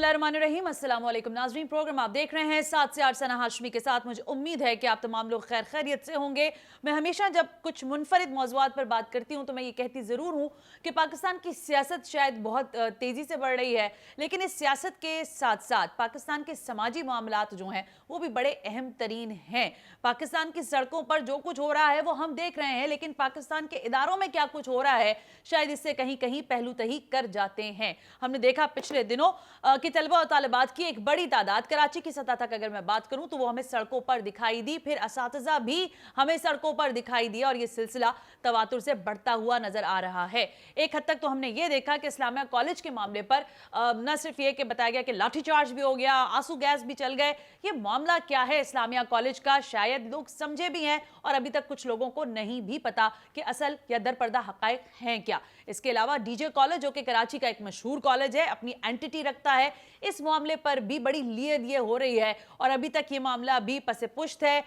बिस्मिल्लाहिर्रहमानिर्रहीम, अस्सलाम वालेकुम नाज़रीन। प्रोग्राम आप देख रहे हैं 7 से 8 सना हाशमी के साथ। मुझे उम्मीद है कि आप तमाम लोग खैर खैरियत से होंगे। मैं हमेशा जब कुछ मुनफरिद मौज़ूआत पर बात करती हूँ तो मैं ये कहती ज़रूर हूँ कि पाकिस्तान की सियासत शायद बहुत तेज़ी से बढ़ रही है, लेकिन इस सियासत के साथ साथ पाकिस्तान के समाजी मामलात जो हैं वो भी बड़े अहम तरीन हैं। पाकिस्तान की सड़कों पर जो कुछ हो रहा है वो हम देख रहे हैं, लेकिन पाकिस्तान के इदारों में क्या कुछ हो रहा है शायद इससे कहीं कहीं पहलू तही कर जाते हैं। हमने देखा पिछले दिनों कि तलबा और तालिबात की एक बड़ी तादाद कराची की सतह तक अगर मैं बात करूं तो वो हमें सड़कों पर दिखाई दी, फिर असातिज़ा भी हमें सड़कों पर दिखाई दिया और ये सिलसिला तवातुर से बढ़ता हुआ नजर आ रहा है। एक हद तक तो हमने ये देखा कि इस्लामिया कॉलेज के मामले पर न सिर्फ ये कि बताया गया कि लाठीचार्ज भी हो गया, आंसू गैस भी चल गए। ये मामला क्या है इस्लामिया कॉलेज का, शायद लोग समझे भी हैं और अभी तक कुछ लोगों को नहीं भी पता कि असल या दरपर्दा हकायक हैं क्या। इसके अलावा डीजे कॉलेज जो कि कराची का एक मशहूर कॉलेज है, अपनी एंटिटी रखता है, इस मामले पर भी बड़ी लिए हो रही है और अभी तक ये मामला भी पसे पुश्त है।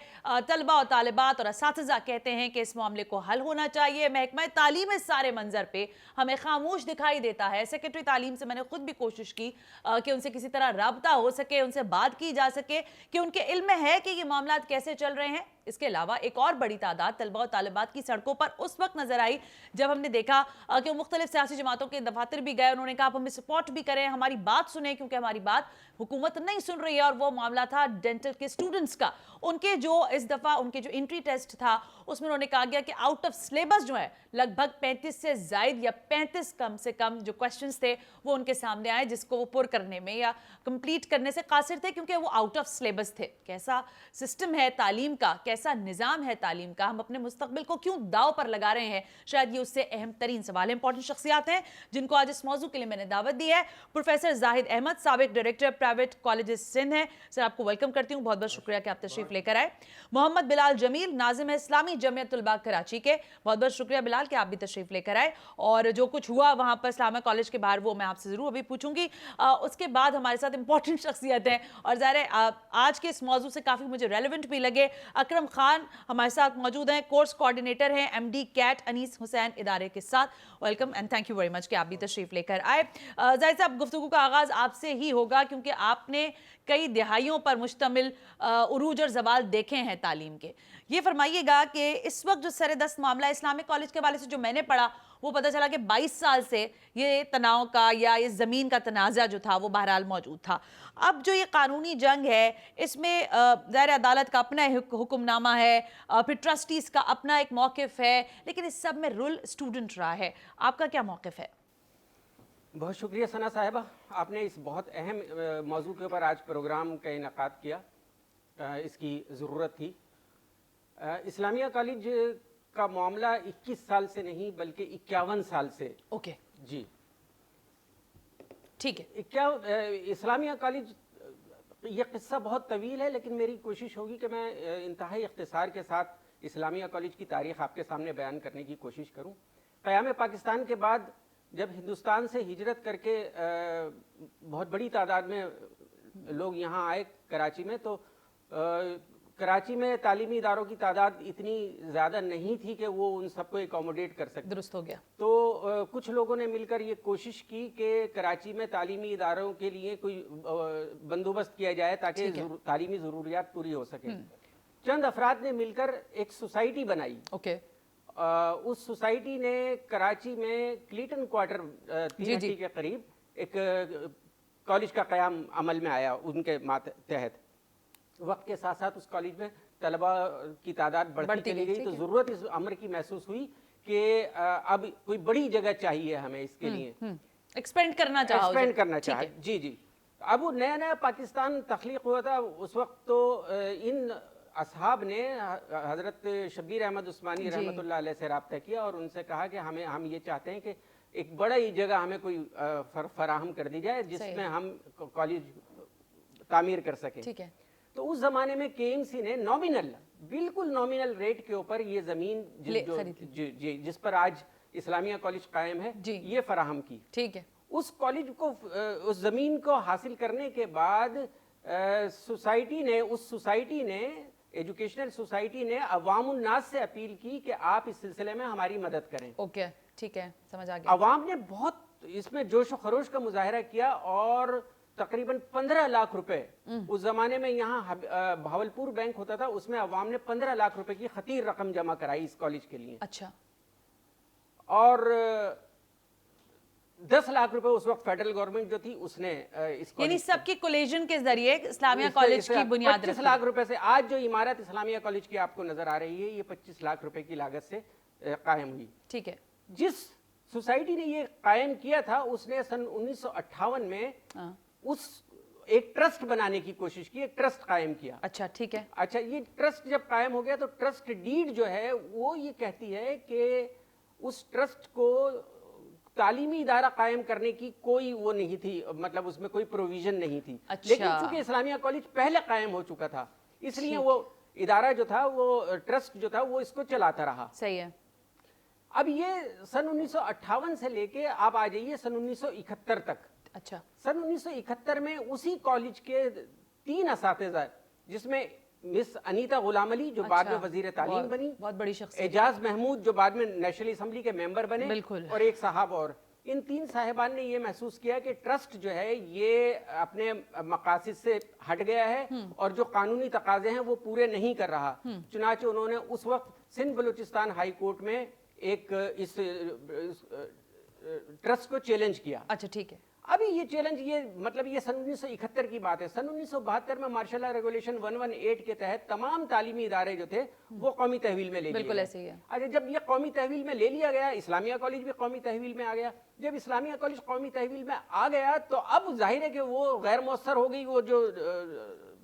तलबा और तालिबात और असातिज़ा कहते हैं कि इस मामले को हल होना चाहिए। महकमा तालीम इस सारे मंजर पे हमें खामोश दिखाई देता है। सेक्रेटरी तालीम से मैंने खुद भी कोशिश की कि उनसे किसी तरह राब्ता हो सके, उनसे बात की जा सके कि उनके इल्म में है कि ये मामला कैसे चल रहे हैं। इसके अलावा एक और बड़ी तादाद तलबा और तालिबात की सड़कों पर उस वक्त नजर आई जब हमने देखा कि मुख्तलिफ सियासी जमातों के दफातर भी गए, उन्होंने कहा आप हमें सपोर्ट भी करें, हमारी बात सुने, क्योंकि हमारी बात हुकूमत नहीं सुन रही है। और वो मामला था डेंटल के स्टूडेंट्स का। उनके जो इस दफा उनके जो एंट्री टेस्ट था उसमें उन्होंने कहा गया कि आउट ऑफ सिलेबस जो है लगभग 35 से जायद या 35 कम से कम जो क्वेश्चंस थे वो उनके सामने आए, जिसको वो पुर करने में या कंप्लीट करने से कासिर थे क्योंकि वो आउट ऑफ सिलेबस थे। कैसा सिस्टम है तालीम का, कैसा निज़ाम है तालीम का, हम अपने मुस्तकबिल को क्यों दाव पर लगा रहे हैं, शायद ये उससे अहम तरीन सवाल है। इंपॉर्टेंट शख्सियात हैं जिनको आज इस मौजू के लिए मैंने दावत दी है। प्रोफेसर जाहिद अहमद, साबिक डायरेक्टर प्राइवेट कॉलेजेस सिंध है। सर आपको वेलकम करती हूँ, बहुत बहुत शुक्रिया कि आप तशरीफ लेकर आए। मोहम्मद बिलाल जमील, नाजिम इस्लामी जमियत उलमा कराची के, बहुत बहुत शुक्रिया बिलाल कि आप भी तशरीफ लेकर आए। और जो कुछ हुआ वहां पर इस्लामिया कॉलेज के बाहर वो मैं आपसे जरूर अभी पूछूंगी। उसके बाद हमारे साथ इंपॉर्टेंट शख्सियत हैं और ज़ाहिर है आज के इस मौजू से काफ़ी मुझे रेलिवेंट भी लगे। अकरम खान हमारे साथ मौजूद हैं, कोर्स कोऑर्डिनेटर हैं MD कैट अनीस हुसैन इदारे के साथ। Welcome and thank you very much कि आप भी तशरीफ लेकर आए। जाहिर साहब गुफ्तगू का आगाज़ आपसे ही होगा क्योंकि आपने कई दिहाइयों पर मुश्तमिल उरूज और जवाल देखे हैं तालीम के। ये फरमाइएगा कि इस वक्त जो सरेदस्त मामला इस्लामिक कॉलेज के हवाले से जो मैंने पढ़ा वो पता चला कि 22 साल से ये तनाव का या इस ज़मीन का तनाज़ा जो था वो बहरहाल मौजूद था। अब जो ये कानूनी जंग है इसमें ज़ाहिर अदालत का अपना हुक्मनामा है, फिर ट्रस्टीज़ का अपना एक मौक़िफ़ है, लेकिन इस सब में रुल स्टूडेंट रहा है। आपका क्या मौक़िफ़ है? बहुत शुक्रिया सना साहिबा, आपने इस बहुत अहम मौजू के ऊपर आज प्रोग्राम का इनेकाद किया। इसकी ज़रूरत थी। इस्लामिया कॉलेज का मामला 21 साल से नहीं बल्कि 51 साल से। ओके जी ठीक है। क्या इस्लामिया कॉलेज, ये किस्सा बहुत तवील है लेकिन मेरी कोशिश होगी कि मैं इंतहाई इख्तिसार के साथ इस्लामिया कॉलेज की तारीख़ आपके सामने बयान करने की कोशिश करूँ। क़याम पाकिस्तान के बाद जब हिंदुस्तान से हिजरत करके बहुत बड़ी तादाद में लोग यहाँ आए कराची में, तो कराची में तालीमी इदारों की तादाद इतनी ज़्यादा नहीं थी कि वो उन सबको एकोमोडेट कर सके। दुरुस्त हो गया। तो कुछ लोगों ने मिलकर ये कोशिश की कि कराची में तालीमी इदारों के लिए कोई बंदोबस्त किया जाए ताकि तालीमी ज़रूरियात पूरी हो सके। चंद अफराद ने मिलकर एक सोसाइटी बनाई। ओके उस सोसाइटी ने कराची में क्लीटन क्वार्टर 380 के करीब एक कॉलेज का क़याम अमल में आया। उनके तहत वक्त के साथ साथ उस कॉलेज में तलबा की तादाद बढ़ती चली गई, तो ज़रूरत इस अमर की महसूस हुई कि अब कोई बड़ी जगह चाहिए हमें इसके लिए एक्सपेंड करना चाहा। जी जी। अब वो नया पाकिस्तान तख्लीक हुआ था उस वक्त, तो इन असहाब ने हज़रत शब्बीर अहमद उस्मानी रहमतुल्लाह अलैह से रब्ता किया और उनसे कहा कि हम ये चाहते हैं कि एक बड़ा ही जगह हमें कोई फराहम कर दी जाए जिसमें हम कॉलेज तामीर कर सकें। ठीक है। तो उस जमाने में KMC ने बिल्कुल नॉमिनल रेट के ऊपर ये जमीन जिस पर आज इस्लामिया कॉलेज कायम है ये फराहम की। ठीक है। उस कॉलेज को, उस जमीन को हासिल करने के बाद सोसाइटी ने एजुकेशनल सोसाइटी ने अवामुन नास से अपील की कि आप इस सिलसिले में हमारी मदद करें। ओके ठीक है, समझ आ गया। अवाम ने बहुत इसमें जोश व खरोश का मुजाहरा किया और तकरीबन 15 लाख रुपए उस जमाने में यहाँ भावलपुर बैंक होता था, उसमें अवाम ने 15 लाख रुपए की खतीर रकम जमा कराई इस कॉलेज के लिए। अच्छा। और 10 लाख रुपए उस वक्त फेडरल गवर्नमेंट जो थी उसने इस यानी सबकी कोलेजन के जरिए इस्लामिया कॉलेज की बुनियाद 25 लाख रुपए से आज जो इमारत इस्लामिया कॉलेज की आपको नजर आ रही है, ये 25 लाख रुपए की लागत से कायम हुई। ठीक है। जिस सोसाइटी ने ये कायम किया था उसने सन 1958 में उस एक ट्रस्ट बनाने की कोशिश की, एक ट्रस्ट कायम किया। अच्छा, ठीक है। अच्छा, ये ट्रस्ट जब कायम हो गया तो ट्रस्ट डीड जो है वो ये कहती है कि उस ट्रस्ट को तालीमी इदारा कायम करने की कोई वो नहीं थी, मतलब उसमें कोई प्रोविजन नहीं थी। अच्छा। लेकिन चूंकि इस्लामिया कॉलेज पहले कायम हो चुका था, इसलिए वो इदारा जो था, वो ट्रस्ट जो था, वो इसको चलाता रहा। सही है। अब ये सन 1958 से लेके आप आ जाइए सन 1971 तक। अच्छा। सन 1971 में उसी कॉलेज के 3 असातिज़ा, जिसमें मिस अनीता गुलाम अली जो बाद में वजीर तालीम बनी, बहुत बड़ी शख्सियत, एजाज महमूद जो बाद में नेशनल असेंबली के मेंबर बने, बिल्कुल, और एक साहब और, इन 3 साहिबान ने ये महसूस किया कि ट्रस्ट जो है ये अपने मकासद से हट गया है और जो कानूनी तकाजे हैं वो पूरे नहीं कर रहा। चुनाचे उन्होंने उस वक्त सिंध बलूचिस्तान हाई कोर्ट में एक इस ट्रस्ट को चैलेंज किया। अच्छा, ठीक है। अभी ये चैलेंज, ये मतलब ये सन 1971 की बात है। सन 1972 में मार्शल लॉ रेगुलेशन 118 के तहत तमाम तालीमी इदारे जो थे वो कौमी तहवील में ले लिए। बिल्कुल ऐसे ही है। अच्छा, जब ये कौमी तहवील में ले लिया गया, इस्लामिया कॉलेज भी कौमी तहवील में आ गया। जब इस्लामिया कॉलेज कौमी तहवील में आ गया तो अब जाहिर है कि वो गैर मौसर हो गई, वो जो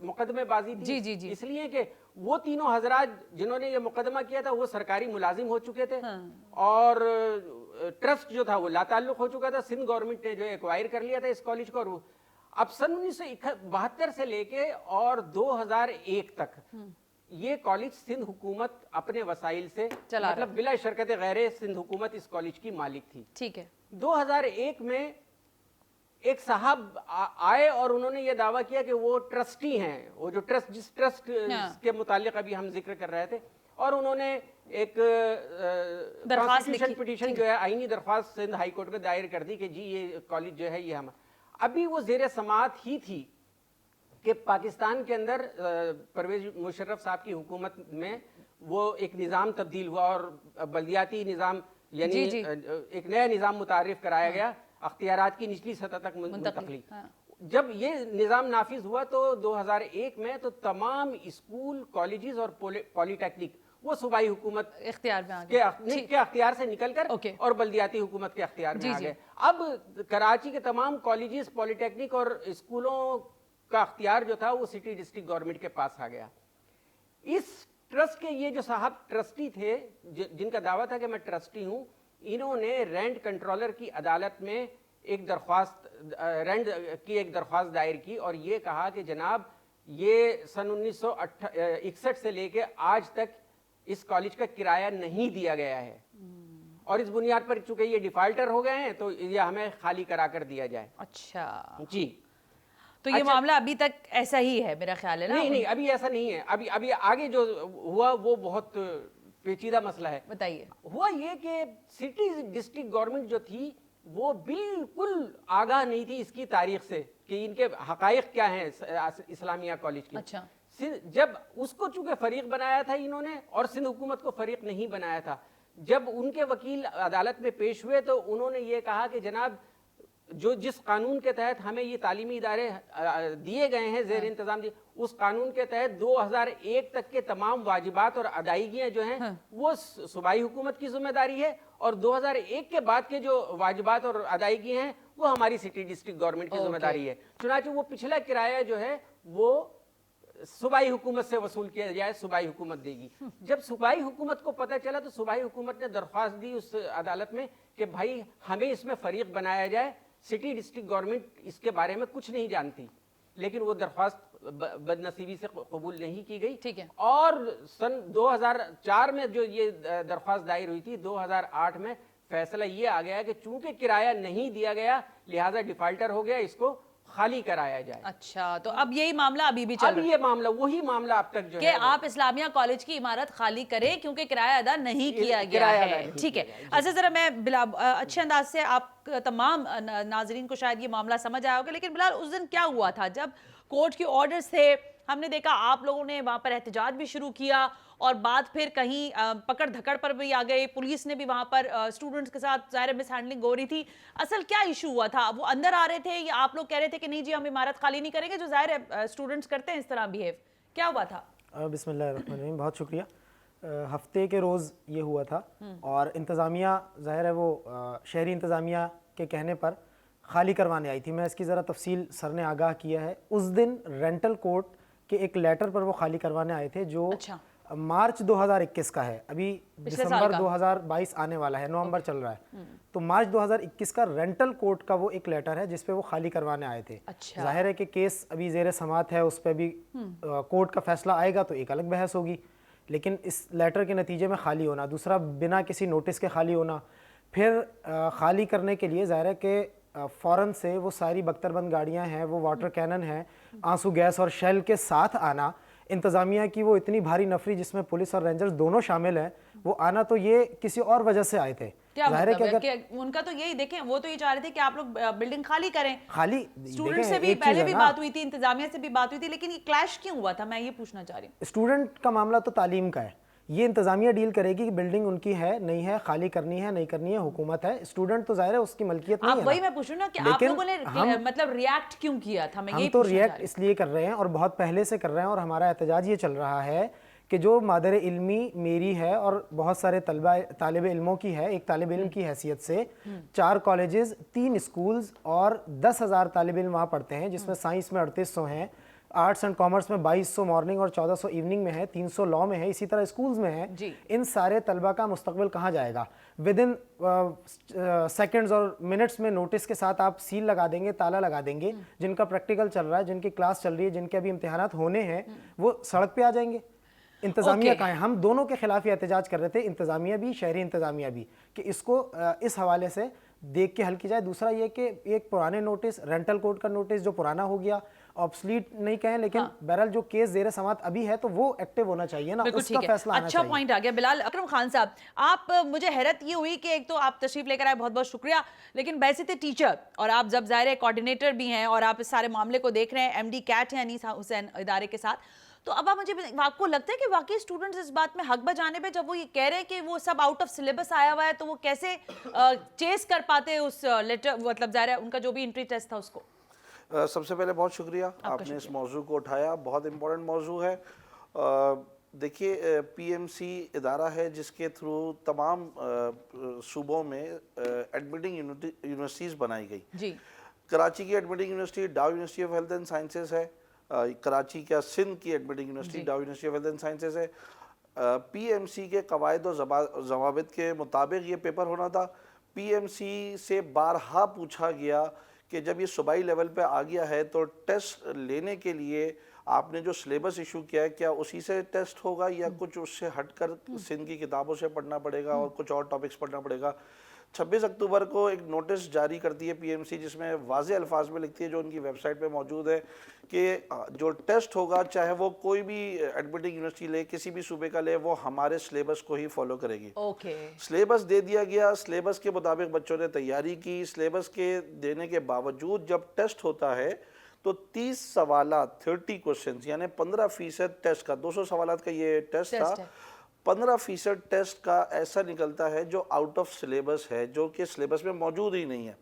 मुकदमेबाजी थी। जी जी जी। इसलिए कि वो तीनों हजरात जिन्होंने ये मुकदमा किया था वो सरकारी मुलाजिम हो चुके थे, और ट्रस्ट जो था वो लाताल्लुक हो चुका था। सिंध गवर्नमेंट ने जो एक्वायर कर लिया था इस कॉलेज को। और अब सन 1972 से लेके और 2001 तक ये कॉलेज सिंध हुकूमत अपने वसाइल से, मतलब बिला शरकत गैरे सिंध हुकूमत इस कॉलेज की मालिक थी। ठीक है। 2001 में एक साहब आए और उन्होंने ये दावा किया कि वो ट्रस्टी हैं, वो जो ट्रस्ट, जिस ट्रस्ट के मुतालिक अभी हम जिक्र कर रहे थे, और उन्होंने एक कॉन्स्टिट्यूशन पिटीशन जो है, आईनी दरख्वास्त सिंध हाई कोर्ट में दायर कर दी कि जी ये कॉलेज जो है ये हम, अभी वो जेर समाअत ही थी कि पाकिस्तान के अंदर परवेज मुशर्रफ साहब की हुकूमत में वो एक निज़ाम तब्दील हुआ और बल्दियाती निज़ाम यानी एक नया निज़ाम मुतारिफ कराया गया, अख्तियारात की निचली सतह तक मुंतकली। जब ये निज़ाम नाफिज हुआ तो 2001 में तो तमाम स्कूल, कॉलेजेस और पॉलिटेक्निक वो सूबाई हुकूमत इख्तियार में आ गए, के अख्तियार से निकलकर और बल्दियाती हुकूमत के अख्तियार में आ गए। अब कराची के तमाम कॉलेजेस, पॉलिटेक्निक और स्कूलों का अख्तियार जो था वो सिटी डिस्ट्रिक्ट गवर्नमेंट के पास आ गया। इस ट्रस्ट के ये जो साहब ट्रस्टी थे, जिनका दावा था कि मैं ट्रस्टी हूँ, इन्होंने रैंड कंट्रोलर की अदालत में एक दरख्वास्त, रैंड की एक दरख्वास्त दायर की और ये कहा कि जनाब ये सन 1961 से लेके आज तक इस कॉलेज का किराया नहीं दिया गया है और इस बुनियाद पर चूंकि ये डिफाल्टर हो गए हैं तो ये हमें खाली करा कर दिया जाए। अच्छा जी, तो ये मामला अभी तक ऐसा ही है मेरा ख्याल है ना? नहीं, अभी ऐसा नहीं है। अभी आगे जो हुआ वो बहुत पेचीदा मसला है। बताइए। हुआ ये कि सिटी डिस्ट्रिक्ट गवर्नमेंट जो थी वो बिल्कुल आगाह नहीं थी इसकी तारीख से कि इनके हकायक क्या हैं इस्लामिया कॉलेज की। अच्छा। जब उसको चूंकि फरीक बनाया था इन्होंने और सिंध हुकूमत को फरीक नहीं बनाया था, जब उनके वकील अदालत में पेश हुए तो उन्होंने ये कहा कि जनाब जो जिस कानून के तहत हमें ये तालीमी इदारे दिए गए हैं, जेर इंतजाम दिए, उस कानून के तहत 2001 तक के तमाम वाजिबात और अदायगियां जो हैं वो सूबाई हुकूमत की जिम्मेदारी है और 2001 के बाद के जो वाजिबात और अदायगी हैं वो हमारी सिटी डिस्ट्रिक्ट गवर्नमेंट की जिम्मेदारी है। चुनांचे वो पिछला किराया जो है वो सूबाई हुकूमत से वसूल किया जाए, सूबाई हुकूमत देगी। जब सूबाई हुकूमत को पता चला तो सूबाई हुकूमत ने दरख्वास्त दी उस अदालत में कि भाई हमें इसमें फरीक बनाया जाए, सिटी डिस्ट्रिक्ट गवर्नमेंट इसके बारे में कुछ नहीं जानती, लेकिन वो दरख्वास्त बदनसीबी से कबूल नहीं की गई। ठीक है। और सन 2004 में जो ये दरख्वास्त दायर हुई थी, 2008 में फैसला ये आ गया कि चूंकि किराया नहीं दिया गया लिहाजा डिफाल्टर हो गया, इसको खाली कराया जाए। अच्छा, तो अब यही मामला अभी भी चल अब रहा है ये मामला, वही मामला अब तक जो कि है आप इस्लामिया कॉलेज की इमारत खाली करें क्योंकि किराया अदा नहीं किया गया किराया अदा है। नहीं ठीक है, किया गया, अच्छा जरा मैं बिलाल अच्छे अंदाज से आप तमाम नाजरीन को शायद ये मामला समझ आया होगा, लेकिन बिलाल उस दिन क्या हुआ था जब कोर्ट के ऑर्डर्स थे, हमने देखा आप लोगों ने वहां पर एहतजाज भी शुरू किया और बात फिर कहीं पकड़ धकड़ पर भी आ गए, पुलिस ने भी वहां पर स्टूडेंट्स के साथ ज़ाहिर मिस हैंडलिंग हो रही थी। असल क्या इशू हुआ था? वो अंदर आ रहे थे या आप लोग कह रहे थे कि नहीं जी हम इमारत खाली नहीं करेंगे, जो ज़ाहिर है स्टूडेंट्स करते हैं इस तरह बिहेव, क्या हुआ था? बिस्मिल्लाहिर्रहमानिर्रहीम, बहुत शुक्रिया। हफ्ते के रोज़ ये हुआ था और इंतज़ामिया ज़ाहिर है वो शहरी इंतज़ामिया के कहने पर खाली करवाने आई थी। मैं इसकी ज़रा तफसील सर ने आगाह किया है। उस दिन रेंटल कोर्ट के एक लेटर पर वो खाली करवाने आए थे जो अच्छा। मार्च 2021 का है। अभी पिछले साल दिसंबर का। 2022 आने वाला है, नवंबर चल रहा है, तो मार्च 2021 का रेंटल कोर्ट का वो एक लेटर है जिसपे वो खाली करवाने आए थे। अच्छा। जाहिर है कि केस अभी ज़ेर समात है, उस पर भी कोर्ट का फैसला आएगा तो एक अलग बहस होगी, लेकिन इस लेटर के नतीजे में खाली होना, दूसरा बिना किसी नोटिस के खाली होना, फिर खाली करने के लिए ज़ाहिर है कि फ़ौरन से वो सारी बख्तरबंद गाड़ियाँ हैं, वो वाटर कैनन है, आंसू गैस और शेल के साथ आना, इंतज़ामिया की वो इतनी भारी नफरी जिसमें पुलिस और रेंजर्स दोनों शामिल हैं, वो आना तो ये किसी और वजह से आए थे। क्या ज़ाहिर है मतलब कि है कि उनका तो यही देखें, वो तो ये चाह रहे थे कि आप लोग बिल्डिंग खाली करें। खाली स्टूडेंट देखें, से भी एक चीज़ पहले है भी ना, बात हुई थी, इंतजामिया से भी बात हुई थी, लेकिन ये क्लैश क्यों हुआ था, मैं ये पूछना चाह रही हूँ। स्टूडेंट का मामला तो तालीम का है, ये इंतज़ामिया डील करेगी कि बिल्डिंग उनकी है नहीं है, खाली करनी है नहीं करनी है, हुकूमत है, स्टूडेंट तो ज़ाहिर है उसकी मलकियत नहीं आप है वही ना। मैं पूछ रही हूँ ना कि आप लेकिन लोगों ने मतलब रिएक्ट क्यों किया था, मैं हम यही तो पूछना चाह रिएक्ट रही इसलिए कर रहे हैं और बहुत पहले से कर रहे हैं, और हमारा एहतजाज ये चल रहा है कि जो मादर इल्मी मेरी है और बहुत सारे तालिब इल्मों की है, एक तालिब इल्म की हैसियत से 4 कॉलेजेस, 3 स्कूल्स और 10,000 तालिब इल्म वहाँ पढ़ते हैं, जिसमें साइंस में 3800 हैं, आर्ट्स एंड कॉमर्स में 2200 मॉर्निंग और 1400 इवनिंग में है, 300 लॉ में है, इसी तरह स्कूल्स में है। जी। इन सारे तलबा का मुस्तकबिल कहाँ जाएगा? विद इन सेकेंड्स और मिनट्स में नोटिस के साथ आप सील लगा देंगे, ताला लगा देंगे, जिनका प्रैक्टिकल चल रहा है, जिनकी क्लास चल रही है, जिनके अभी इम्तिहानात होने हैं, वो सड़क पे आ जाएंगे। इंतज़ामिया कहाँ है? हम दोनों के खिलाफ एहतजाज कर रहे थे, इंतज़ामिया भी, शहरी इंतज़ामिया भी, कि इसको इस हवाले से देख के हल की जाए। दूसरा ये कि एक पुराने नोटिस, रेंटल कोड का नोटिस जो पुराना हो गया, ऑब्सलीट नहीं कहें, लेकिन बहरहाल जो केस ज़ेर समात अभी है तो वो एक्टिव होना चाहिए ना, बिल्कुल उसका ठीक है। फैसला आना अच्छा चाहिए। पॉइंट आ गया। बिलाल अकरम खान साहब, आप मुझे हैरत ये हुई कि एक तो आप तशरीफ लेकर आए, बहुत बहुत शुक्रिया, लेकिन वैसे थे टीचर और आप जब ज़ाहिर कोऑर्डिनेटर भी हैं और आप इस सारे मामले को देख रहे हैं एमडी कैट हैं अनीस हुसैन इदारे के साथ, तो अब आप मुझे आपको लगता है कि वाकई स्टूडेंट्स इस बात में हक बजाने पे, जब वो ये कह रहे हैं कि वो सब आउट ऑफ सिलेबस आया हुआ है, तो वो कैसे चेस कर पाते उस लेटर, मतलब ज़ाहिर है उनका जो भी एंट्री टेस्ट था उसको। सबसे पहले बहुत शुक्रिया आपने इस मौजू को उठाया, बहुत इम्पोर्टेंट मौजू है। देखिए पीएमसी इदारा है जिसके थ्रू तमाम सूबों में एडमिटिंग यूनिवर्सिटीज़ बनाई गई। जी। कराची की एडमिटिंग यूनिवर्सिटी डाउ university of health and sciences है, कराची का सिंध की एडमिटिंग यूनिवर्सिटी डाउ university of health and sciences है। पीएमसी के कवायद और ज़वाबित के मुताबिक ये पेपर होना था। पीएमसी से बारहा पूछा गया कि जब ये सूबाई लेवल पे आ गया है तो टेस्ट लेने के लिए आपने जो सिलेबस इशू किया है क्या उसी से टेस्ट होगा या कुछ उससे हटकर सिंध की किताबों से पढ़ना पड़ेगा और कुछ और टॉपिक्स पढ़ना पड़ेगा। 26 अक्टूबर को एक नोटिस जारी करती है पीएमसी जिसमें वाज़े अल्फाज में लिखती है, जो उनकी वेबसाइट पे मौजूद है, कि जो टेस्ट होगा चाहे वो कोई भी एडमिटिंग यूनिवर्सिटी ले, किसी भी सूबे का ले, वो हमारे सिलेबस को ही फॉलो करेगी। ओके। सिलेबस दे दिया गया, सिलेबस के मुताबिक बच्चों ने तैयारी की। सिलेबस के देने के बावजूद जब टेस्ट होता है तो 30 सवालात 30 क्वेश्चंस यानी 15% टेस्ट का, 200 सवालात का ये टेस्ट था, 15% टेस्ट का ऐसा निकलता है जो आउट ऑफ सिलेबस है, जो कि सिलेबस में मौजूद ही नहीं है।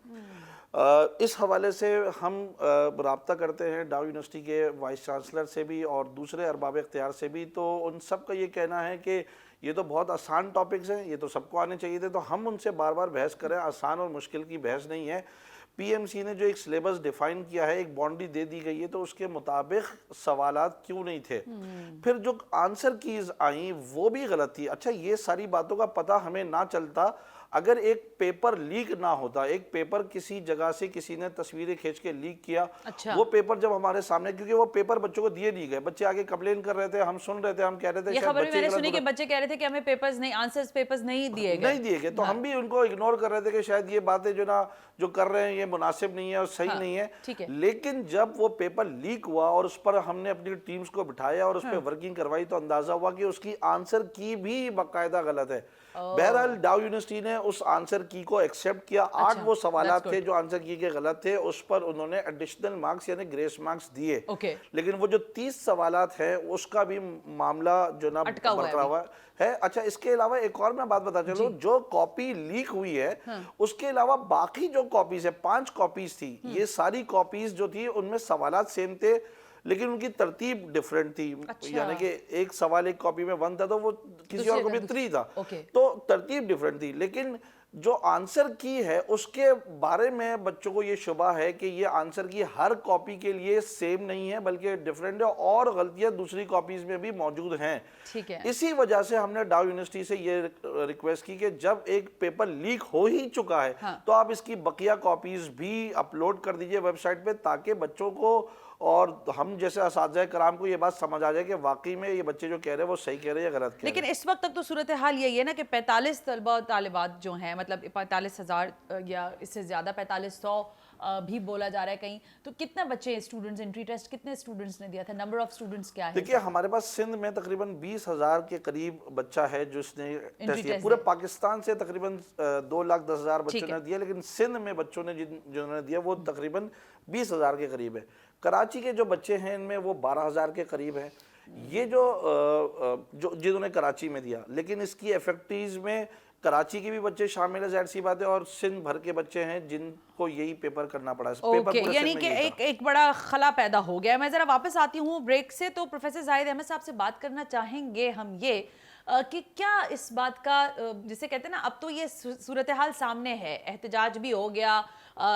इस हवाले से हम रब्ता करते हैं डाउ यूनिवर्सिटी के वाइस चांसलर से भी और दूसरे अरबाब इख्तियार से भी, तो उन सब का ये कहना है कि ये तो बहुत आसान टॉपिक्स हैं, ये तो सबको आने चाहिए थे, तो हम उनसे बार बार बहस करें, आसान और मुश्किल की बहस नहीं है। पीएमसी ने जो एक सिलेबस डिफाइन किया है, एक बाउंड्री दे दी गई है, तो उसके मुताबिक सवालात क्यों नहीं थे। फिर जो आंसर कीज आई वो भी गलत थी। अच्छा, ये सारी बातों का पता हमें ना चलता اگر ایک پیپر لیک نہ ہوتا, ایک پیپر کسی جگہ سے کسی نے تصویریں کھینچ کے لیک کیا, وہ پیپر جب ہمارے سامنے, کیونکہ وہ پیپر بچوں کو دیے نہیں گئے, بچے آگے کمپلین کر رہے تھے, ہم سن رہے تھے, ہم کہہ رہے تھے یہ خبر بھی میں نے سنی کہ بچے کہہ رہے تھے کہ ہمیں پیپرز نہیں, آنسرز پیپرز نہیں دیے گئے, تو ہم بھی ان کو اگنور کر رہے تھے کہ شاید یہ باتیں جو کر رہے ہیں یہ مناسب نہیں ہے اور صحیح نہیں ہے. لیکن جب وہ پیپر لیک ہوا اور اس پر ہم نے اپنی ٹیمز کو بٹھایا اور اس پہ ورکنگ کروائی, تو اندازہ ہوا کہ اس کی آنسر کی بھی باقاعدہ غلط ہے. بہرحال ڈاؤ یونیورسٹی نے اس آنسر کی کو ایکسیپٹ کیا. 8 وہ سوالات تھے جو آنسر کی کے غلط تھے, اس پر انہوں نے ایڈیشنل مارکس یعنی گریس مارکس دیے. لیکن وہ جو 30 سوالات ہیں اس کا بھی معاملہ جو نا برقرار ہوا ہے. اچھا, اس کے علاوہ ایک اور میں بات بتا چلوں, جو کاپی لیک ہوئی ہے اس کے علاوہ باقی جو کاپیز ہے, 5 کاپیز تھی, یہ ساری کاپیز جو تھی ان میں سوالات سیم تھے لیکن ان کی ترتیب ڈیفرنٹ تھی. یعنی کہ ایک سوال ایک کاپی میں 1 تھا تو وہ کسی اور کاپی 3 تھا, تو ترتیب ڈیفرنٹ تھی. لیکن جو آنسر کی ہے اس کے بارے میں بچوں کو یہ شبہ ہے کہ یہ آنسر کی ہر کاپی کے لیے سیم نہیں ہے بلکہ ڈیفرنٹ ہے, اور غلطیاں دوسری کاپیز میں بھی موجود ہیں. اسی وجہ سے ہم نے ڈاؤ یونیورسٹی سے یہ ریکویسٹ کی کہ جب ایک پیپر لیک ہو ہی چکا ہے تو آپ اس کی بقیہ کاپیز بھی اپلوڈ کر دیجئے ویب سائٹ پہ, تاکہ بچوں کو اور ہم جیسے اساتذہ کرام کو یہ بات سمجھ آ جائے کہ واقعی میں یہ بچے جو کہہ رہے ہیں وہ صحیح کہہ رہے ہیں یا غلط کہہ رہے ہیں. لیکن اس وقت تک تو صورتحال یہی ہے نا کہ 45 طلبہ اور طالبات جو ہیں, مطلب 45,000 یا اس سے زیادہ 4500 بھی بولا جا رہا ہے کہیں, تو کتنے بچے اسٹوڈنٹس انٹری ٹیسٹ کتنے اسٹوڈنٹس نے دیا تھا, نمبر آف اسٹوڈنٹس کیا ہے؟ دیکھیے ہمارے پاس سندھ میں تقریباً 20,000 کے قریب بچہ ہے جو اس نے ٹیسٹ دیا. پورے پاکستان سے تقریباً 2,10,000 بچوں نے دیا, لیکن سندھ میں بچوں نے جنہوں نے دیا وہ تقریباً 20,000 کے قریب ہے. کراچی کے جو بچے ہیں ان میں وہ 12,000 کے قریب ہیں, یہ جو جنہوں نے کراچی میں دیا. لیکن اس کی ایفیکٹیز میں کراچی کے بھی بچے شامل ہے, ظاہر سی بات ہے, اور سندھ بھر کے بچے ہیں جن کو یہی پیپر کرنا پڑا ہے. یعنی کہ ایک بڑا خلا پیدا ہو گیا. میں ذرا واپس آتی ہوں بریک سے, تو پروفیسر زاہد احمد صاحب سے بات کرنا چاہیں گے ہم یہ کہ کیا اس بات کا, جسے کہتے ہیں نا, اب تو یہ صورتحال سامنے ہے, احتجاج بھی ہو گیا,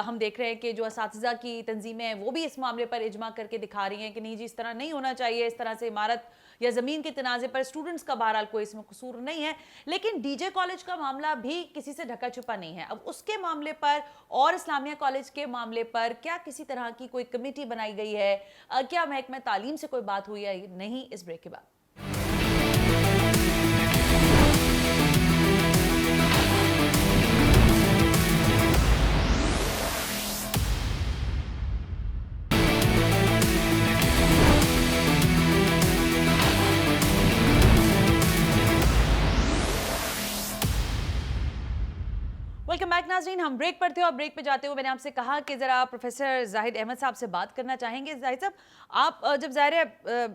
ہم دیکھ رہے ہیں کہ جو اساتذہ کی تنظیمیں ہیں وہ بھی اس معاملے پر اجماع کر کے دکھا رہی ہیں کہ نہیں جی اس طرح نہیں ہونا چاہیے, اس طرح سے عمارت یا زمین کے تنازع پر اسٹوڈنٹس کا بہرحال کوئی اس میں قصور نہیں ہے. لیکن ڈی جے کالج کا معاملہ بھی کسی سے ڈھکا چھپا نہیں ہے. اب اس کے معاملے پر اور اسلامیہ کالج کے معاملے پر کیا کسی طرح کی کوئی کمیٹی بنائی گئی ہے, کیا محکمہ تعلیم سے کوئی بات ہوئی ہے نہیں, اس بریک کے بعد. ویلکم بیک ناظرین, ہم بریک پر تھے اور بریک پہ جاتے ہوئے میں نے آپ سے کہا کہ ذرا پروفیسر زاہد احمد صاحب سے بات کرنا چاہیں گے. زاہد صاحب, آپ جب ظاہر ہے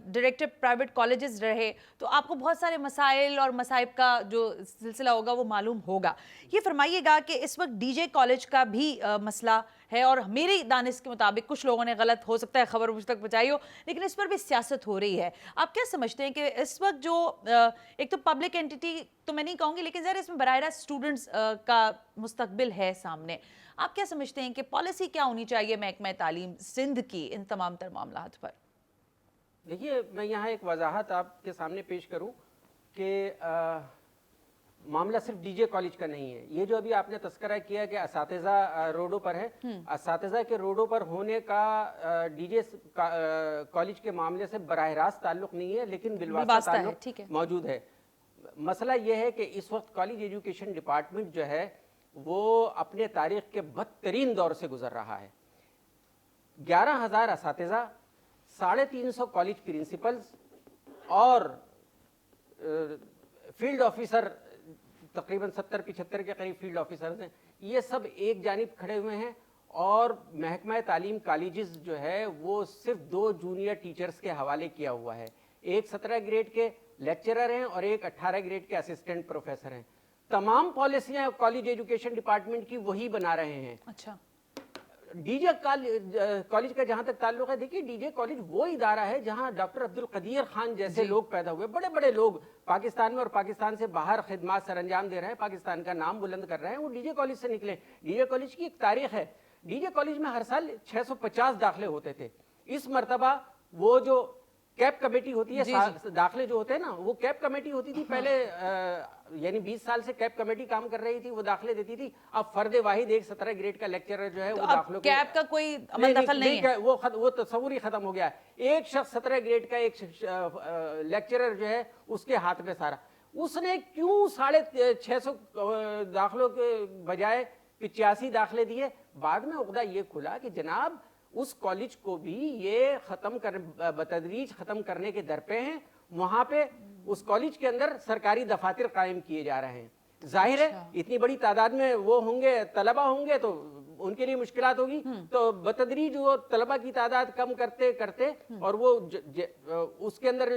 ڈائریکٹر پرائیویٹ کالجز رہے تو آپ کو بہت سارے مسائل اور مصائب کا جو سلسلہ ہوگا وہ معلوم ہوگا. یہ فرمائیے گا کہ اس وقت ڈی جے کالج کا بھی مسئلہ ہے, اور میری دانش کے مطابق کچھ لوگوں نے غلط ہو سکتا ہے خبر مجھ تک پہنچائی ہو, لیکن اس پر بھی سیاست ہو رہی ہے. آپ کیا سمجھتے ہیں کہ اس وقت جو ایک تو پبلک اینٹی تو میں نہیں کہوں گی, لیکن ظاہر اس میں براہ راست اسٹوڈنٹس کا مستقبل ہے سامنے, آپ کیا سمجھتے ہیں کہ پالیسی کیا ہونی چاہیے محکمہ تعلیم سندھ کی ان تمام تر معاملات پر؟ دیکھیے, میں یہاں ایک وضاحت آپ کے سامنے پیش کروں کہ معاملہ صرف ڈی جے کالج کا نہیں ہے. یہ جو ابھی آپ نے تذکرہ کیا کہ اساتذہ روڈوں پر ہے, اساتذہ کے روڈوں پر ہونے کا ڈی جے کالج کے معاملے سے براہ راست تعلق نہیں ہے, لیکن بالواسطہ تعلق موجود ہے. مسئلہ یہ ہے کہ اس وقت کالج ایجوکیشن ڈپارٹمنٹ جو ہے وہ اپنے تاریخ کے بدترین دور سے گزر رہا ہے. 11,000 اساتذہ, 350 کالج پرنسپلز اور فیلڈ آفیسر, تقریباً 70-75 کے قریب فیلڈ آفیسرز ہیں, یہ سب ایک جانب کھڑے ہوئے ہیں, اور محکمہ تعلیم کالجز جو ہے وہ صرف 2 جونیئر ٹیچرز کے حوالے کیا ہوا ہے. ایک 17 گریڈ کے لیکچرر ہیں اور ایک 18 گریڈ کے اسسٹنٹ پروفیسر ہیں. تمام پالیسیاں کالج ایجوکیشن ڈپارٹمنٹ کی وہی بنا رہے ہیں. اچھا, ڈی جے کالج کا جہاں تک تعلق ہے, دیکھیے ڈی جے کالج وہ ادارہ ہے جہاں ڈاکٹر عبد القدیر خان جیسے لوگ پیدا ہوئے, بڑے بڑے لوگ پاکستان میں اور پاکستان سے باہر خدمات سر انجام دے رہے ہیں, پاکستان کا نام بلند کر رہے ہیں, وہ ڈی جے کالج سے نکلے. ڈی جے کالج کی ایک تاریخ ہے. ڈی جے کالج میں ہر سال 650 داخلے ہوتے تھے. اس مرتبہ وہ جو कैब कमेटी होती है, दाखिले जो होते हैं ना, वो कैब कमेटी होती थी पहले, यानी 20 साल से कैब कमेटी काम कर रही थी, वो दाखिले देती थी। अब फर्द वाहिद एक 17 ग्रेड का लेक्चरर जो है वो दाखिलों के कैब का कोई अमल दखल नहीं है, वो तस्वुर ही खत्म हो गया है। एक शख्स 17 ग्रेड का एक लेक्चरर जो है उसके हाथ में सारा, उसने क्यों 650 दाखिलों के बजाय 85 दाखिले दिए? बाद में उकदा ये खुला कि जनाब उस कॉलेज को भी ये बतदरीज खत्म करने के दर पे हैं। वहां पे उस कॉलेज के अंदर सरकारी दफातर कायम किए जा रहे हैं। जाहिर है इतनी बड़ी तादाद में वो होंगे, तलबा होंगे, तो उनके लिए मुश्किलात होगी। तो बतदरीज वो तलबा की तादाद कम करते करते और वो उसके अंदर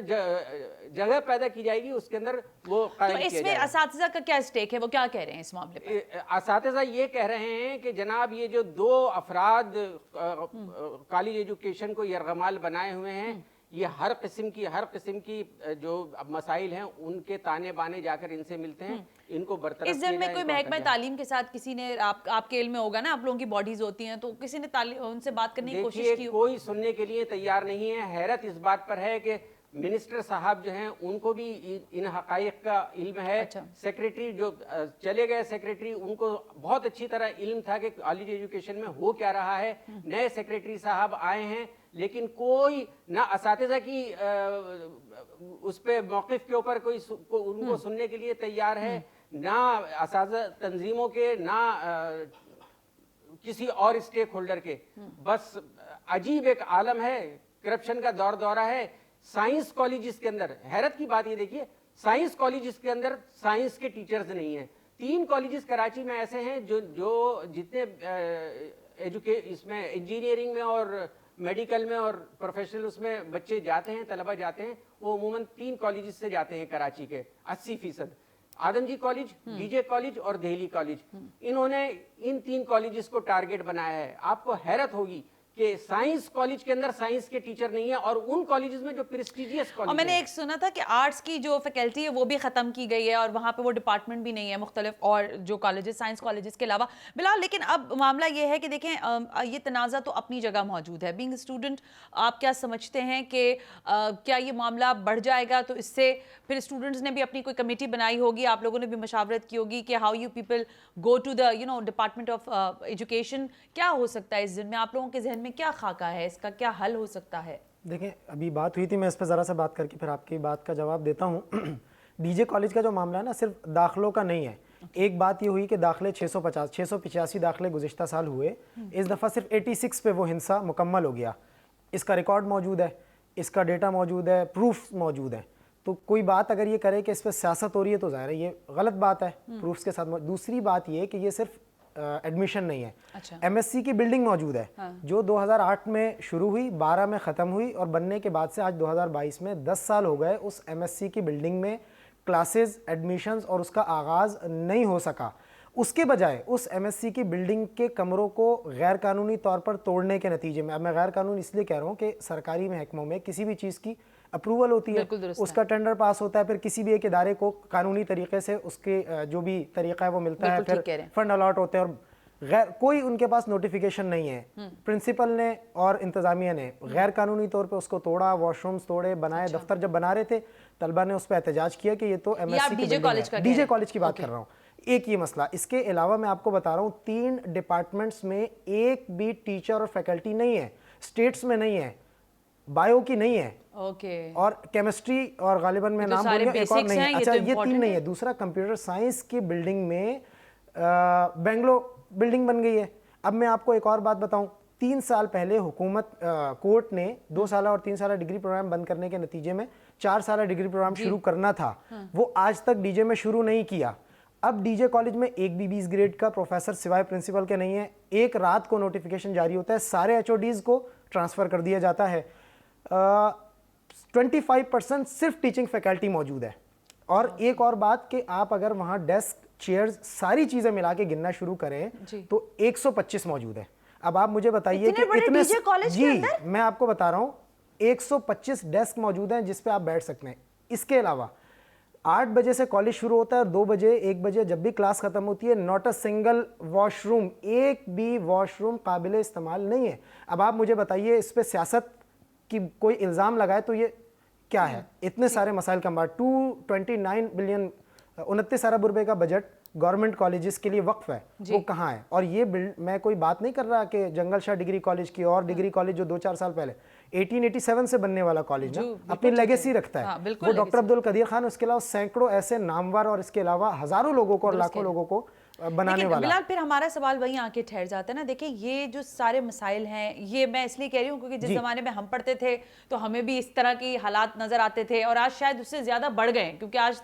जगह पैदा की जाएगी, उसके अंदर वो तो इसमें असातिज़ा का क्या स्टेक है, वो क्या कह रहे हैं इस मामले पे? असातिज़ा ये कह रहे हैं कि जनाब ये जो 2 अफराद कॉलेज एजुकेशन को यरगमाल बनाए हुए हैं, ये हर किस्म की जो मसाइल हैं उनके ताने बाने जाकर इनसे मिलते हैं, इनको बरतरफ इस दिन में कोई महकमा तालीम के साथ किसी ने, आपके इल्म में होगा ना, आप लोगों की बॉडीज होती हैं, तो किसी ने उनसे बात करने की कोशिश की? कोई सुनने के लिए तैयार नहीं है। हैरत इस बात पर है कि मिनिस्टर साहब जो हैं उनको भी इन हकाइक का इल्म है। सेक्रेटरी जो चले गए सेक्रेटरी, उनको बहुत अच्छी तरह इल्म था कि कॉलेज एजुकेशन में हो क्या रहा है। नए सेक्रेटरी साहब आए हैं, लेकिन कोई ना असातिज़ा की उस पे मौक़िफ़ के ऊपर कोई उनको सुनने के लिए तैयार है, ना असातिज़ा तंजीमों के, ना किसी और स्टेक होल्डर के। बस अजीब एक आलम है, करप्शन का दौर दौरा है। साइंस कॉलेजेस के अंदर हैरत की बात ये देखिए, साइंस कॉलेजेस के अंदर साइंस के टीचर्स नहीं हैं। 3 कॉलेजेस कराची में ऐसे हैं जो जितने इसमें इंजीनियरिंग में और मेडिकल में और प्रोफेशनल उसमें बच्चे जाते हैं, तलबा जाते हैं, वो अमूमन 3 कॉलेजेस से जाते हैं कराची के 80%। आदमजी कॉलेज, डीजे कॉलेज और दिल्ली कॉलेज, इन्होंने इन 3 कॉलेजेस को टारगेट बनाया है। आपको हैरत होगी कि साइंस कॉलेज के अंदर साइंस के टीचर नहीं है, और उन कॉलेजेस में जो प्रेस्टिजियस कॉलेज, और मैंने एक सुना था कि आर्ट्स की जो फैकल्टी है वो भी ख़त्म की गई है और वहाँ पे वो डिपार्टमेंट भी नहीं है मुख्तलिफ और जो कॉलेजेस, साइंस कॉलेजेस के अलावा। बिलाल, लेकिन अब मामला ये है कि देखें, ये तनाज़ा तो अपनी जगह मौजूद है। बीइंग स्टूडेंट, आप क्या समझते हैं कि क्या ये मामला बढ़ जाएगा? तो इससे फिर स्टूडेंट्स ने भी अपनी कोई कमेटी बनाई होगी, आप लोगों ने भी मशावरत की होगी कि how you people go to the department of education. क्या हो सकता है इस दिन में? आप लोगों के जहन में क्या खाका है, इसका क्या हल हो सकता है? देखें, अभी बात हुई थी, मैं इस पर ज़रा सा बात करके फिर आपकी बात का जवाब देता हूँ। डीजे कॉलेज का जो मामला है ना, सिर्फ दाखिलों का नहीं है। एक बात ये हुई कि दाखिले 685 दाखिले गुज़िश्ता साल हुए, इस दफ़ा सिर्फ 86 पे वो हिंसा मुकम्मल हो गया। इसका रिकॉर्ड मौजूद है, इसका डेटा मौजूद है, प्रूफ मौजूद है। तो कोई बात अगर ये करे कि इस पर सियासत हो रही है तो ज़ाहिर है ये गलत बात है, प्रूफ्स के साथ। दूसरी बात ये कि ये सिर्फ एडमिशन नहीं है। अच्छा। एमएससी की बिल्डिंग मौजूद है, जो 2008 में शुरू हुई, 12 में ख़त्म हुई, और बनने के बाद से आज 2022 में 10 साल हो गए उस एमएससी की बिल्डिंग में क्लासेस, एडमिशन्स और उसका आगाज़ नहीं हो सका। उसके बजाय उस एमएससी की बिल्डिंग के कमरों को गैर कानूनी तौर पर तोड़ने के नतीजे में, अब मैं गैर कानूनी इसलिए कह रहा हूँ कि सरकारी महकमों में किसी भी चीज़ की अप्रूवल होती है, उसका टेंडर पास होता है, फिर किसी भी एक इदारे को कानूनी तरीके से उसके जो भी तरीका है वो मिलता है, फिर फंड अलॉट होते हैं, और गैर कोई उनके पास नोटिफिकेशन नहीं है। प्रिंसिपल ने और इंतज़ामिया ने गैर कानूनी तौर पे उसको तोड़ा, वॉशरूम्स तोड़े, बनाए। दफ्तर जब बना रहे थे, तलबा ने उस पर एहतजाज किया कि ये तो एमएससी डीजे कॉलेज की बात कर रहा हूँ। एक ये मसला। इसके अलावा मैं आपको बता रहा हूँ, 3 डिपार्टमेंट्स में एक भी टीचर और फैकल्टी नहीं है, स्टेट्स में नहीं है, बायो की नहीं है, और केमिस्ट्री और गालिबन में नाम बोल गया, एक और नहीं है। अच्छा, ये 3 नहीं है। दूसरा, कंप्यूटर साइंस की बिल्डिंग में बेंगलोर बिल्डिंग बन गई है। अब मैं आपको एक और बात बताऊं, 3 साल पहले हुकूमत कोर्ट ने 2 साल और 3 साल डिग्री प्रोग्राम बंद करने के नतीजे में 4 साल डिग्री प्रोग्राम शुरू करना था, वो आज तक डीजे में शुरू नहीं किया। अब डीजे कॉलेज में एक भी 20 ग्रेड का प्रोफेसर सिवाय प्रिंसिपल के नहीं है। एक रात को नोटिफिकेशन जारी होता है, सारे एचओडीज को ट्रांसफ़र कर दिया जाता है। 25% सिर्फ टीचिंग फैकल्टी मौजूद है। और एक और बात कि आप अगर वहाँ डेस्क, चेयर्स, सारी चीज़ें मिला के गिनना शुरू करें तो 125 मौजूद है। अब आप मुझे बताइए कि इतने जी, मैं आपको बता रहा हूँ, 125 डेस्क मौजूद हैं जिस पे आप बैठ सकते हैं। इसके अलावा 8 बजे से कॉलेज शुरू होता है और 2 बजे 1 बजे जब भी क्लास खत्म होती है, नॉट अ सिंगल वॉशरूम, एक भी वॉशरूम काबिल इस्तेमाल नहीं है। अब आप मुझे बताइए, इस पे सियासत की कोई इल्ज़ाम लगाए तो ये क्या है? इतने सारे मसाइल का अंबार, 229 बिलियन 29 अरब रुपए का बजट गवर्नमेंट कॉलेजेस के लिए वक्फ है, वो कहाँ है? और ये मैं कोई बात नहीं कर रहा कि जंगल शाह डिग्री कॉलेज की, और डिग्री कॉलेज जो 2-4 साल पहले 1887 से बनने वाला कॉलेज ना, अपनी लेगेसी रखता है। वो डॉक्टर अब्दुल कदीर खान, उसके अलावा सैकड़ों ऐसे नामवर और इसके अलावा हजारों लोगों को और लाखों लोगों को बनाने वाला। बिलाल, फिर हमारा सवाल वहीं आके ठहर जाता है ना। देखिए, ये जो सारे मसाइल हैं, ये मैं इसलिए कह रही हूँ क्योंकि जिस ज़माने में हम पढ़ते थे तो हमें भी इस तरह की हालात नज़र आते थे, और आज शायद उससे ज़्यादा बढ़ गए हैं, क्योंकि आज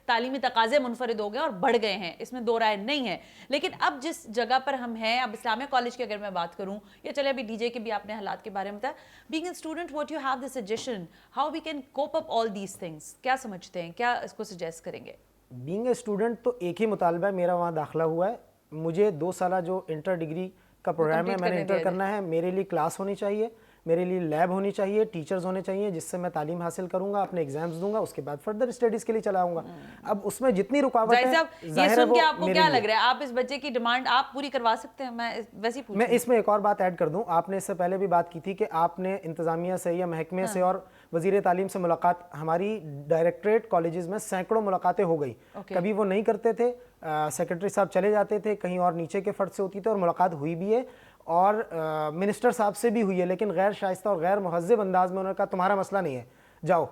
तालीमी तकाज़े मुनफरिद हो गए और बढ़ गए हैं, इसमें दो राय नहीं है। लेकिन अब जिस जगह पर हम हैं, अब इस्लामिया कॉलेज की अगर मैं बात करूँ, या चले अभी डीजे के भी आपने हालात के बारे में बताया, being a student, what you have the suggestion, how we can cope up all these things? क्या समझते हैं, क्या इसको सजेस्ट करेंगे? बीइंग ए स्टूडेंट तो एक ही मुतालबा है मेरा, वहाँ दाखिला हुआ है, मुझे 2 साल जो इंटर डिग्री का प्रोग्राम है मैंने इंटर करना है। मेरे लिए क्लास होनी चाहिए, मेरे लिए लैब होनी चाहिए, टीचर्स होने चाहिए, जिससे मैं तालीम हासिल करूंगा, अपने एग्जाम्स दूंगा, उसके बाद फर्दर स्टडीज के लिए चलाऊंगा। अब उसमें जितनी रुकावट है, ये सुन के आपको क्या लग रहा है, आप इस बच्चे की डिमांड आप पूरी करवा सकते हैं? मैं वैसे ही मैं इसमें एक और बात ऐड कर दूं, आपने इससे पहले भी बात की थी कि आपने इंतजामिया से या महकमे से और वजीर तालीम से मुलाकात, हमारी डायरेक्टरेट कॉलेजेस में सैकड़ों मुलाकातें हो गई। कभी वो नहीं करते थे, सेक्रेटरी साहब चले जाते थे, कहीं और नीचे के फर्द से होती थी, और मुलाकात हुई भी है, और मिनिस्टर साहब से भी हुई है, लेकिन गैर शाइस्ता और गैर महज़्ज़ब अंदाज में उन्होंने कहा तुम्हारा मसला नहीं है, जाओ।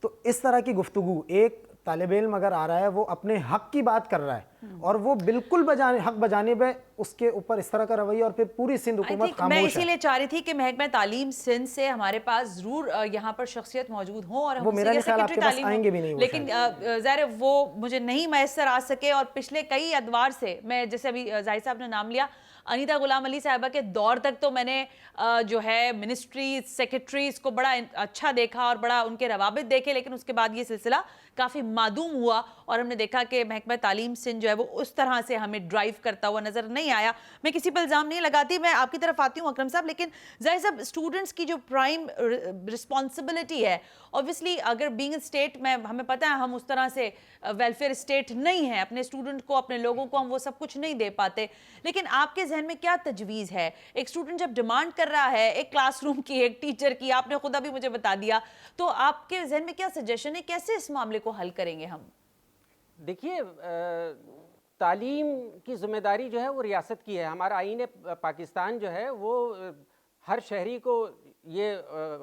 तो इस तरह की गुफ्तगू, एक तालिब इल्म अगर आ रहा है, वो अपने हक की बात कर रहा है और वो बिल्कुल हक बजाने पे उसके ऊपर इस तरह का रवैया, और फिर पूरी सिंध हुकूमत खामोश है। मैं इसीलिए चाह रही थी कि महकमा तालीम सिंध से हमारे पास जरूर यहाँ पर शख्सियत मौजूद हो, और वो मेरा ख्याल आपके पास आएंगे भी नहीं, लेकिन ज़ाहिर वो मुझे नहीं मैसर आ सके। और पिछले कई अदवार से मैं, जैसे अभी जाहिद साहब ने नाम लिया, अनीता गुलाम अली साहिबा के दौर तक तो मैंने जो है मिनिस्ट्रीज, सेक्रेटरीज को बड़ा अच्छा देखा और बड़ा उनके रवाबित देखे, लेकिन उसके बाद ये सिलसिला काफ़ी मादूम हुआ, और हमने देखा कि महकमा तालीम सिंध जो है वो उस तरह से हमें ड्राइव करता हुआ नज़र नहीं आया। मैं किसी पर इल्ज़ाम नहीं लगाती, मैं आपकी तरफ आती हूँ अकरम साहब, लेकिन जाहिर साहब स्टूडेंट्स की जो प्राइम रिस्पॉन्सिबिलिटी है, ऑब्वियसली अगर बीइंग स्टेट में हमें पता है हम उस तरह से वेलफेयर स्टेट नहीं है, अपने स्टूडेंट को, अपने लोगों को हम वो सब कुछ नहीं दे पाते, लेकिन आपके जहन में क्या तजवीज़ है? एक स्टूडेंट जब डिमांड कर रहा है एक क्लासरूम की, एक टीचर की, आपने खुद अभी मुझे बता दिया, तो आपके जहन में क्या सजेशन है, कैसे इस मामले को हल करेंगे हम? देखिए, तालीम की ज़िम्मेदारी जो है वो रियासत की है। हमारा आईन पाकिस्तान जो है वो हर शहरी को ये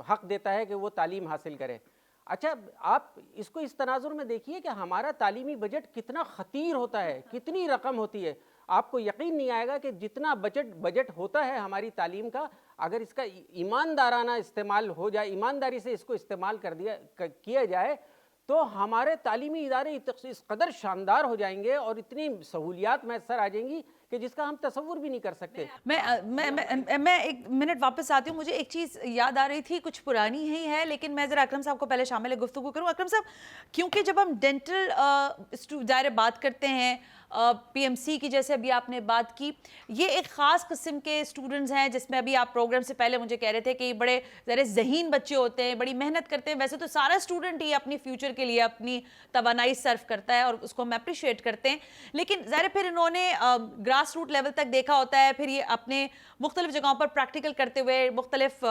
हक देता है कि वो तालीम हासिल करे। अच्छा, आप इसको इस तनाजुर में देखिए कि हमारा तालीमी बजट कितना ख़तीर होता है, कितनी रकम होती है। आपको यकीन नहीं आएगा कि जितना बजट होता है हमारी तालीम का, अगर इसका ईमानदाराना इस्तेमाल हो जाए, ईमानदारी से इसको इस्तेमाल किया जाए, तो हमारे तालीमी इदारे इस कदर शानदार हो जाएंगे और इतनी सहूलियात मैसर आ जाएंगी कि जिसका हम तसव्वुर भी नहीं कर सकते। मैं एक मिनट वापस आती हूँ, मुझे एक चीज़ याद आ रही थी, कुछ पुरानी ही है, लेकिन मैं ज़रा अकरम साहब को पहले शामिल गुफ्तगू करूँ। अकरम साहब, क्योंकि जब हम डेंटल दायरे बात करते हैं, पीएमसी की जैसे अभी आपने बात की, ये एक ख़ास किस्म के स्टूडेंट्स हैं, जिसमें अभी आप प्रोग्राम से पहले मुझे कह रहे थे कि बड़े ज़रा ज़हीन बच्चे होते हैं, बड़ी मेहनत करते हैं। वैसे तो सारा स्टूडेंट ही अपनी फ्यूचर के लिए अपनी तवानाई सर्व करता है और उसको हम अप्रिशिएट करते हैं, लेकिन ज़ाहिर फिर इन्होंने ग्रास रूट लेवल तक देखा होता है, फिर ये अपने मुख्तलिफ जगहों पर प्रैक्टिकल करते हुए मुख्तलिफ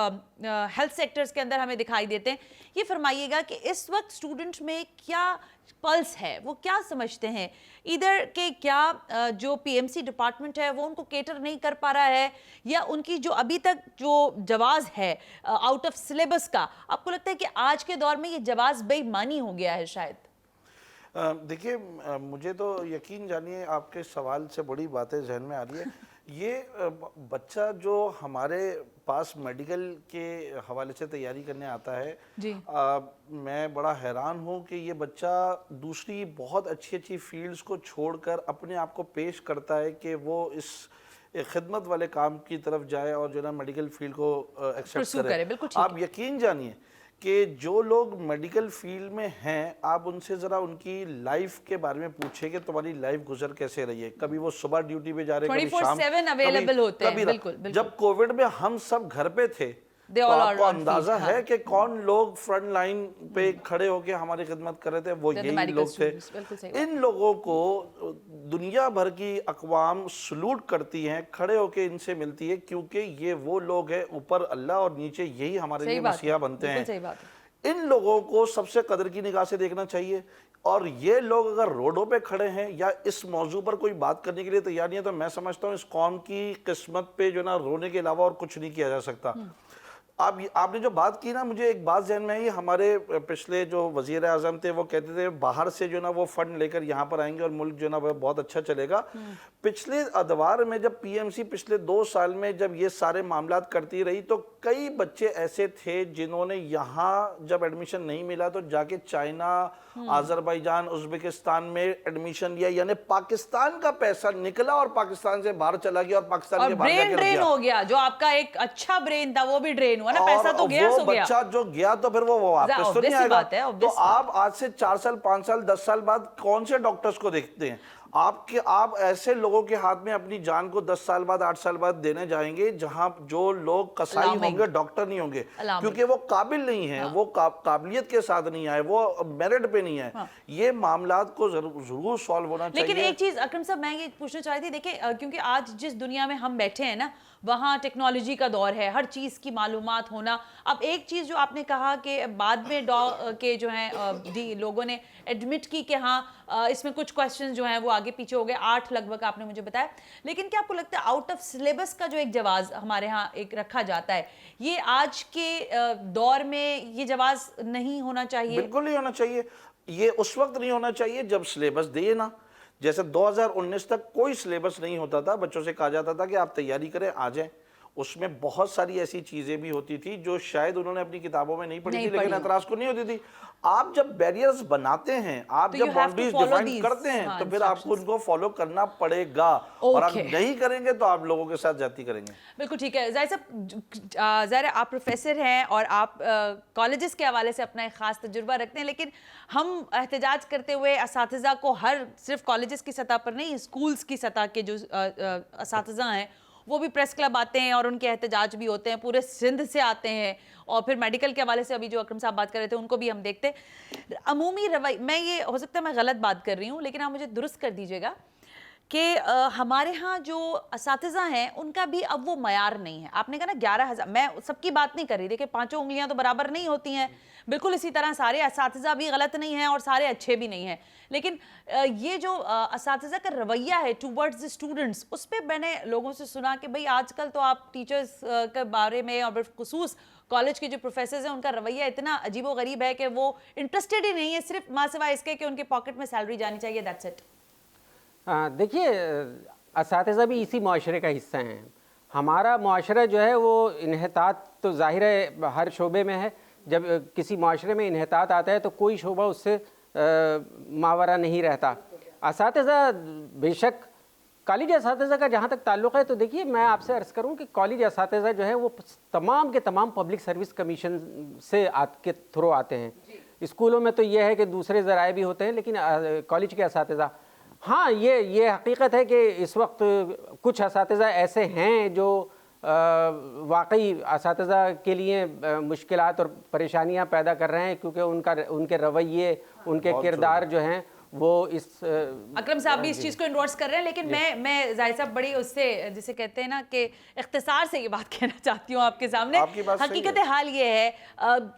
हेल्थ सेक्टर्स के अंदर हमें दिखाई देते हैं। ये फरमाइएगा कि इस वक्त स्टूडेंट में क्या पल्स है, वो क्या समझते हैं, इधर के क्या जो पीएमसी डिपार्टमेंट है वो उनको केटर नहीं कर पा रहा है, या उनकी जो अभी तक जो जवाज़ है आउट ऑफ सिलेबस का, आपको लगता है कि आज के दौर में ये जवाज़ बेईमानी हो गया है शायद? देखिए, मुझे तो यकीन जानिए आपके सवाल से बड़ी बातें जहन में आ रही है। ये बच्चा जो हमारे पास मेडिकल के हवाले से तैयारी करने आता है जी, मैं बड़ा हैरान हूँ कि ये बच्चा दूसरी बहुत अच्छी अच्छी फील्ड्स को छोड़कर अपने आप को पेश करता है कि वो इस खिदमत वाले काम की तरफ जाए और जो ना मेडिकल फील्ड को एक्सेप्ट करे। आप यकीन जानिए कि जो लोग मेडिकल फील्ड में हैं, आप उनसे ज़रा उनकी लाइफ के बारे में पूछे कि तुम्हारी लाइफ गुजर कैसे रही है। कभी वो सुबह ड्यूटी पे जा रहे हैं, कभी शाम, 24/7 अवेलेबल होते हैं। बिल्कुल। जब कोविड में हम सब घर पे थे, तो आपको अंदाजा है कि कौन लोग फ्रंट लाइन पे खड़े होके हमारी खिदमत कर रहे थे, वो यही लोग थे। इन लोगों को दुनिया भर की अक़वाम सलूट करती हैं, खड़े होके इनसे मिलती है, क्योंकि ये वो लोग हैं, ऊपर अल्लाह और नीचे यही हमारे लिए मसीहा बनते हैं। इन लोगों को सबसे कदर की निगाह से देखना चाहिए। और ये लोग अगर रोडों पे खड़े हैं या इस मौजू पर कोई बात करने के लिए तैयार नहीं है, तो मैं समझता हूँ इस कौम की किस्मत पे जो ना रोने के अलावा और कुछ नहीं किया जा सकता। आपने जो बात की ना, मुझे एक बात ज़हन में आई, हमारे पिछले जो वज़ीर आज़म थे वो कहते थे बाहर से जो ना वो फंड लेकर यहाँ पर आएंगे और मुल्क जो ना वो बहुत अच्छा चलेगा। पिछले अदवार में जब पीएमसी पिछले 2 साल में जब ये सारे मामलात करती रही, तो कई बच्चे ऐसे थे जिन्होंने यहाँ जब एडमिशन नहीं मिला तो जाके चाइना, आज़रबाईजान, उज़्बेकिस्तान में एडमिशन लिया, यानी पाकिस्तान का पैसा निकला और पाकिस्तान से बाहर चला गया और पाकिस्तान के बाहर ब्रेन ड्रेन हो गया। जो आपका एक अच्छा ब्रेन था वो भी ड्रेन हुआ ना, पैसा तो गया सो गया। बच्चा जो गया तो फिर वो वापस तो नहीं आएगा। तो आप आज से 4 साल, 5 साल, 10 साल बाद कौन से डॉक्टर्स को देखते हैं? आप ऐसे लोगों के हाथ में अपनी जान को 10 साल बाद, 8 साल बाद देने जाएंगे जहां जो लोग कसाई होंगे, डॉक्टर नहीं होंगे, क्योंकि वो काबिल नहीं है, वो काबिलियत के साथ नहीं आए, वो मेरिट पे नहीं है। ये मामलात को जरूर सॉल्व होना चाहिए। लेकिन एक चीज अकरम साहब मैं ये पूछना चाह रही थी, देखिए क्योंकि आज जिस दुनिया में हम बैठे हैं ना, वहाँ टेक्नोलॉजी का दौर है, हर चीज़ की मालूमात होना। अब एक चीज़ जो आपने कहा कि बाद में के जो हैं लोगों ने एडमिट की कि हाँ इसमें कुछ क्वेश्चन जो हैं वो आगे पीछे हो गए, 8 लगभग आपने मुझे बताया। लेकिन क्या आपको लगता है आउट ऑफ सिलेबस का जो एक जवाब हमारे यहाँ एक रखा जाता है, ये आज के दौर में ये जवाब नहीं होना चाहिए? बिल्कुल नहीं होना चाहिए। ये उस वक्त नहीं होना चाहिए जब सिलेबस दिए ना। जैसे 2019 तक कोई सिलेबस नहीं होता था, बच्चों से कहा जाता था कि आप तैयारी करें, आ जाएं। उसमें बहुत सारी ऐसी चीजें भी होती थी जो शायद उन्होंने अपनी किताबों में नहीं पढ़ी थी, लेकिन एतराज को नहीं होती थी। आप जब बैरियर्स बनाते हैं, आप जब बाउंड्रीज डिफाइन करते हैं, तो फिर आपको उनको फॉलो करना पड़ेगा। और आप नहीं करेंगे तो आप लोगों के साथ ज्यादती करेंगे। बिल्कुल ठीक है। ज़ाहिर साहब, ज़ाहिर आप प्रोफेसर हैं और आप कॉलेजेस के हवाले से अपना एक ख़ास तजुर्बा रखते हैं, लेकिन हम एहतजाज करते हुए असातिज़ा को हर सिर्फ कॉलेजेस की सतह पर नहीं, स्कूल्स की सतह के जो असातिज़ा हैं वो भी प्रेस क्लब आते हैं और उनके एहतजाज भी होते हैं, पूरे सिंध से आते हैं, और फिर मेडिकल के हवाले से अभी जो अकरम साहब बात कर रहे थे उनको भी हम देखते हैं। अमूमी रवैया, मैं ये हो सकता है मैं गलत बात कर रही हूँ, लेकिन आप मुझे दुरुस्त कर दीजिएगा कि हमारे यहाँ जो असातिज़ा हैं उनका भी अब वो मयार नहीं है। आपने कहा ना 11,000, मैं सबकी बात नहीं कर रही, देखिए 5 उंगलियाँ तो बराबर नहीं होती हैं, बिल्कुल इसी तरह सारे असातिज़ा भी गलत नहीं हैं और सारे अच्छे भी नहीं हैं। लेकिन ये जो असातिज़ा का रवैया है टूवर्ड्स द स्टूडेंट्स, उस पर मैंने लोगों से सुना कि भाई आजकल तो आप टीचर्स के बारे में और बिलखुसूस कॉलेज के जो प्रोफेसर्स हैं उनका रवैया इतना अजीब व गरीब है कि वो इंटरेस्टेड ही नहीं है, सिर्फ माँ सिवाय इसके कि उनके पॉकेट में सैलरी जानी चाहिए, दैट्स इट। देखिए, असातिज़ा भी इसी माशरे का हिस्सा हैं। हमारा माशरा जो है वो इन्हतात तो ज़ाहिर है हर शोबे में है। जब किसी माशरे में इन्हतात आता है तो कोई शोबा उससे मावरा नहीं रहता। असातिज़ा बेशक, कॉलेज असातिज़ा का जहाँ तक ताल्लुक़ है तो देखिए मैं आपसे अर्ज़ करूँ कि कॉलेज असातिज़ा जो है वो तमाम के तमाम पब्लिक सर्विस कमीशन से के थ्रू आते हैं। स्कूलों में तो ये है कि दूसरे ज़राए भी होते हैं, लेकिन कॉलेज के असातिज़ा, हाँ ये हकीकत है कि इस वक्त कुछ असातिज़ा ऐसे हैं जो वाकई असातिज़ा के लिए मुश्किलात और परेशानियां पैदा कर रहे हैं, क्योंकि उनके रवैये, उनके किरदार जो हैं वो इस अकरम साहब भी इस चीज़ को इंडोर्स कर रहे हैं, लेकिन मैं ज़ाहिर साहब बड़ी उससे जिसे कहते हैं ना कि इख्तिसार से ये बात कहना चाहती हूँ आपके सामने। हकीकत हाल ये है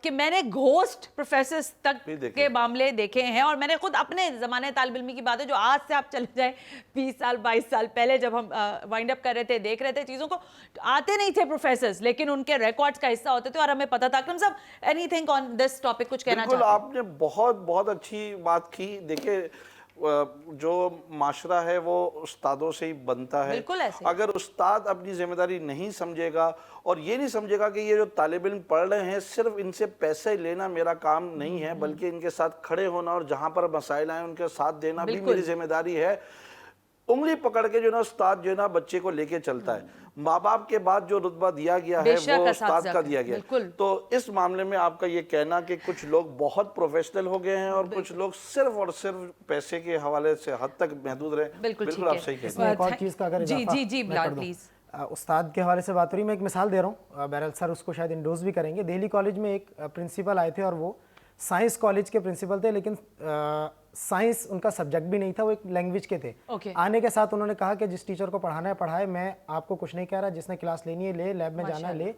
कि मैंने घोस्ट प्रोफेसर्स तक के मामले देखे हैं, और मैंने खुद अपने ज़माने तालिब इल्मी की बात है जो आज से आप चले जाएं 20 साल 22 साल पहले जब हम वाइंड अप कर रहे थे, देख रहे थे चीज़ों को, आते नहीं थे प्रोफेसर्स, लेकिन उनके रिकॉर्ड्स का हिस्सा होते थे और हमें पता था। अकरम साहब, एनीथिंग ऑन दिस टॉपिक, कुछ कहना चाहते हैं? आपने बहुत अच्छी बात की। देखिए, जो माशरा है वो उस्तादों से ही बनता है। अगर उस्ताद अपनी जिम्मेदारी नहीं समझेगा और ये नहीं समझेगा कि ये जो तालिब इल्म पढ़ रहे हैं सिर्फ इनसे पैसे लेना मेरा काम नहीं है, बल्कि इनके साथ खड़े होना और जहाँ पर मसाइल आए उनके साथ देना भी मेरी जिम्मेदारी है, उंगली पकड़ के जो ना उस्ताद जो ना बच्चे को लेके चलता है। माँ बाप के बाद जो रुतबा दिया गया है वो उस्ताद का दिया गया। तो इस मामले में आपका ये कहना कि कुछ लोग बहुत प्रोफेशनल हो गए हैं और कुछ लोग सिर्फ और सिर्फ पैसे के हवाले से हद तक महदूद रहे, बिल्कुल आप सही कहते हैं। एक और चीज़ का अगर जी प्लीज, उस्ताद के हवाले से बात हो रही, मैं एक मिसाल दे रहा हूँ, बहरहाल सर उसको शायद इंडोर्स भी करेंगे। दिल्ली कॉलेज में एक प्रिंसिपल आए थे और वो साइंस कॉलेज के प्रिंसिपल थे, लेकिन साइंस उनका सब्जेक्ट भी नहीं था, वो एक लैंग्वेज के थे। आने के साथ उन्होंने कहा कि जिस टीचर को पढ़ाना है पढ़ाए, मैं आपको कुछ नहीं कह रहा, जिसने क्लास लेनी है ले, लैब में जाना है ले।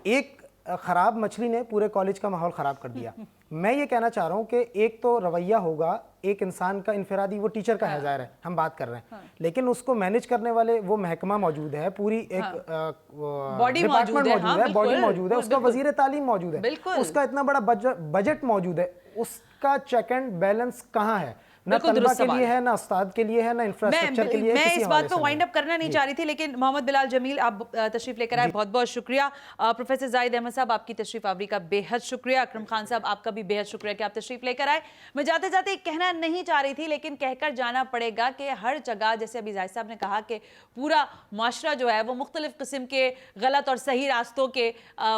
एक खराब मछली ने पूरे कॉलेज का माहौल ख़राब कर दिया। मैं ये कहना चाह रहा हूँ कि एक तो रवैया होगा एक इंसान का इनफरादी, वो टीचर का है ज़ाहिर है, हम बात कर रहे हैं, लेकिन उसको मैनेज करने वाले वो महकमा मौजूद है, पूरी एक बॉडी डिपार्टमेंट मौजूद है, हाँ, मौजूद है, बॉडी बिल्कुल, मौजूद है, उसका वजीर तालीम मौजूद है, बिल्कुल। उसका इतना बड़ा बजट मौजूद है, उसका चेक एंड बैलेंस कहाँ है? ना बिल्कुल तलबा दुरुस्त के सवाल लिए है, ना उस्ताद के लिए है, ना इंफ्रास्ट्रक्चर के लिए, मैं किसी इस हवाले बात से को नहीं वाइंड है। अप करना नहीं चाह रही थी, लेकिन मोहम्मद बिलाल जमील आप तशरीफ लेकर आए, बहुत बहुत शुक्रिया। प्रोफेसर जाहिद अहमद साहब आपकी तशरीफ आवरी का बेहद शुक्रिया। अकरम खान साहब आपका भी बेहद शुक्रिया कि आप तशरीफ लेकर आए। मैं जाते जाते कहना नहीं चाह रही थी, लेकिन कहकर जाना पड़ेगा कि हर जगह, जैसे अभी जाहिद साहब ने कहा कि पूरा माशरा जो है वो मुख्तलिफ किस्म के गलत और सही रास्तों के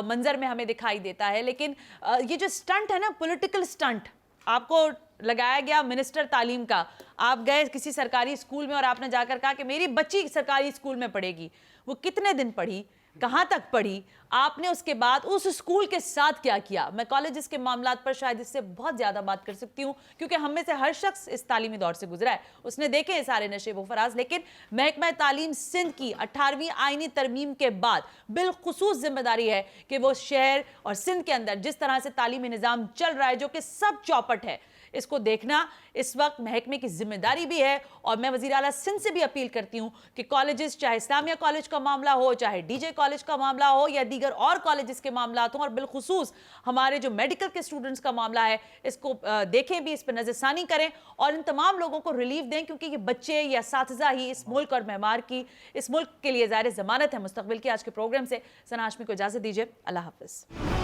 मंजर में हमें दिखाई देता है, लेकिन ये जो स्टंट है ना, पॉलिटिकल स्टंट आपको लगाया गया मिनिस्टर तालीम का, आप गए किसी सरकारी स्कूल में और आपने जाकर कहा कि मेरी बच्ची सरकारी स्कूल में पढ़ेगी, वो कितने दिन पढ़ी, कहाँ तक पढ़ी, आपने उसके बाद उस स्कूल के साथ क्या किया? मैं कॉलेजेस के मामलात पर शायद इससे बहुत ज़्यादा बात कर सकती हूँ, क्योंकि हम में से हर शख्स इस तालीमी दौर से गुजरा है, उसने देखे हैं सारे नशे व फराज। लेकिन महकमा तालीम सिंध की 18वीं आईनी तरमीम के बाद बिलखुसूस जिम्मेदारी है कि वो शहर और सिंध के अंदर जिस तरह से तालीमी निज़ाम चल रहा है, जो कि सब चौपट है, इसको देखना इस वक्त महकमे की जिम्मेदारी भी है। और मैं वज़ीर आला सिंध से भी अपील करती हूँ कि कॉलेजेस, चाहे इस्लामिया कॉलेज का मामला हो, चाहे डीजे कॉलेज का मामला हो, या दीगर और कॉलेजेस के मामला हों, और बिलखुसूस हमारे जो मेडिकल के स्टूडेंट्स का मामला है, इसको देखें भी, इस पर नज़रसानी करें और इन तमाम लोगों को रिलीफ दें, क्योंकि ये बच्चे या साथिज़ा ही इस मुल्क और मेहमार की, इस मुल्क के लिए ज़ाहिर ज़मानत है मुस्तक़बिल की। आज के प्रोग्राम से सना हाशमी को इजाज़त दीजिए, अल्लाह हाफ़िज़।